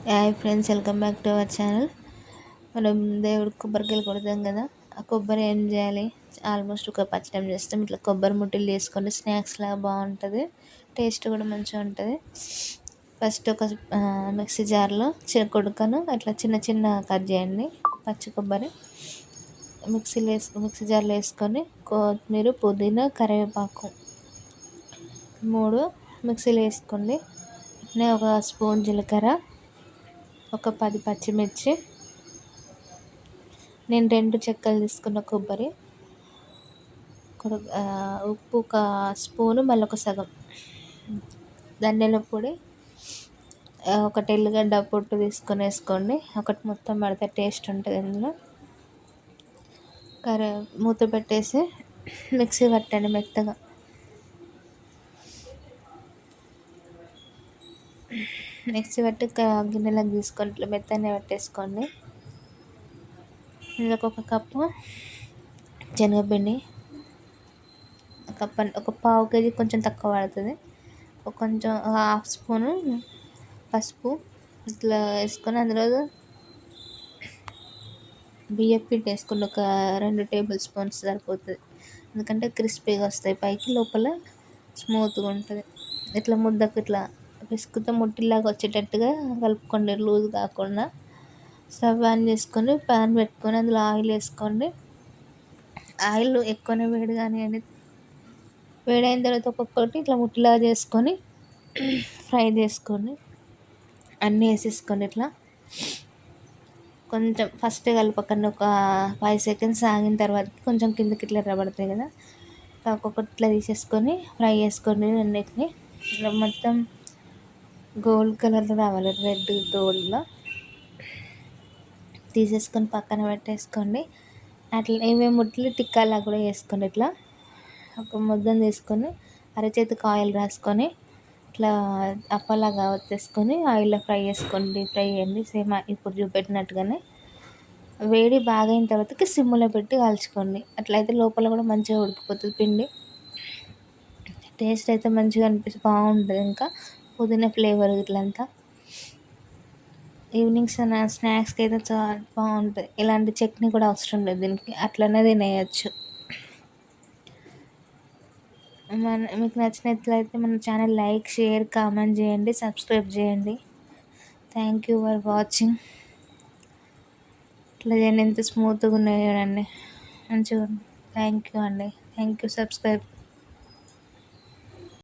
Hi friends, welcome back to our channel. మనం దేవుడికి కొబ్బరికాయలు కొడతాం కదా. ఆ కొబ్బరి ఏం చేయాలి, ఆల్మోస్ట్ ఒక పచ్చడి చేస్తాం. ఇట్లా కొబ్బరి ముట్టలు చేసుకొని స్నాక్స్ లాగా బాగుంటుంది, టేస్ట్ కూడా మంచిగా ఉంటుంది. ఫస్ట్ ఒక మిక్సీ జార్లో కొడుకను అట్లా చిన్న చిన్న కట్ చేయండి. పచ్చి కొబ్బరి మిక్సీ జార్లో వేసుకొని కొత్తిమీర, పుదీనా, కరివేపాకు 3 మిక్సీలో వేసుకోండి. ఇట్నే ఒక స్పూన్ జీలకర్ర, ఒక 10 పచ్చిమిర్చి, నేను 2 చెక్కలు తీసుకున్న కొబ్బరి, ఉప్పు ఒక స్పూను, మళ్ళీ ఒక సగం ధనియాల పొడి, ఒకటి ఎల్లిగడ్డ పొట్టు తీసుకొని వేసుకోండి. ఒకటి మొత్తం పడితే టేస్ట్ ఉంటుంది ఇందులో. మూత పెట్టేసి మిక్సీ పట్టండి మెత్తగా. మిక్సీ పట్టి గిన్నెలకు తీసుకొని ఇట్లా మెత్తనే పట్టేసుకోండి. ఇందులోకి ఒక కప్పు శనగపిండి, ఒక పావు కేజీ కొంచెం తక్కువ పడుతుంది, కొంచెం హాఫ్ స్పూను పసుపు ఇట్లా వేసుకొని అందులో బియ్యం పిండి వేసుకొని ఒక 2 టేబుల్ స్పూన్స్ సరిపోతుంది. ఎందుకంటే క్రిస్పీగా వస్తాయి, పైకి లోపల స్మూత్గా ఉంటుంది. ఇట్లా ముద్దకు ఇట్లా పిసుకుతో ముట్టిలాగా వచ్చేటట్టుగా కలుపుకోండి, లూజ్ కాకుండా. స్టవ్ ఆన్ చేసుకొని ప్యాన్ పెట్టుకొని అందులో ఆయిల్ వేసుకోండి. ఆయిల్ ఎక్కువనే వేడి కానివ్వండి. వేడైన తర్వాత ఒక్కొక్కటి ఇట్లా ముట్టిలాగా చేసుకొని ఫ్రై చేసుకోండి. అన్నీ వేసేసుకోండి. ఇట్లా కొంచెం ఫస్ట్ కలపకండి, ఒక 5 సెకండ్స్ ఆగిన తర్వాత కొంచెం కిందకి ఇట్లా ఎర్రబడతాయి కదా, ఒక్కొక్కటి ఇట్లా తీసేసుకొని ఫ్రై చేసుకోండి. అన్నిటిని మొత్తం గోల్డ్ కలర్లో రావాలి, రెడ్ గోల్డ్లో తీసేసుకొని పక్కన పెట్టేసుకోండి. అట్లా ఏమేమి ముట్లు టిక్కాలా కూడా వేసుకోండి. ఇట్లా ఒక ముద్దను తీసుకొని అరచేతికి ఆయిల్ రాసుకొని ఇట్లా అప్పలాగా వచ్చేసుకొని ఆయిల్లో ఫ్రై చేసుకోండి. ఫ్రై చేయండి సేమ్ ఇప్పుడు చూపెట్టినట్టుగానే. వేడి బాగా అయిన తర్వాతకి సిమ్లో పెట్టి కాల్చుకోండి. అట్లయితే లోపల కూడా మంచిగా ఉడికిపోతుంది పిండి. టేస్ట్ అయితే మంచిగా బాగుంటుంది. ఇంకా పుదీనా ఫ్లేవర్ ఇట్లంతా ఈవినింగ్ స్నాక్స్కి అయితే చాలా బాగుంటుంది. ఇలాంటి చట్నీ కూడా అవసరం లేదు దీనికి, అట్లనే తినేయచ్చు. మీకు నచ్చినట్లయితే మన ఛానల్ లైక్, షేర్, కామెంట్ చేయండి, సబ్స్క్రైబ్ చేయండి. Thank you for watching. ఇట్లా చేయండి, ఎంత స్మూత్గా ఉన్నాయో చూడండి, మంచిగా. థ్యాంక్ యూ అండి, థ్యాంక్ యూ. సబ్స్క్రైబ్.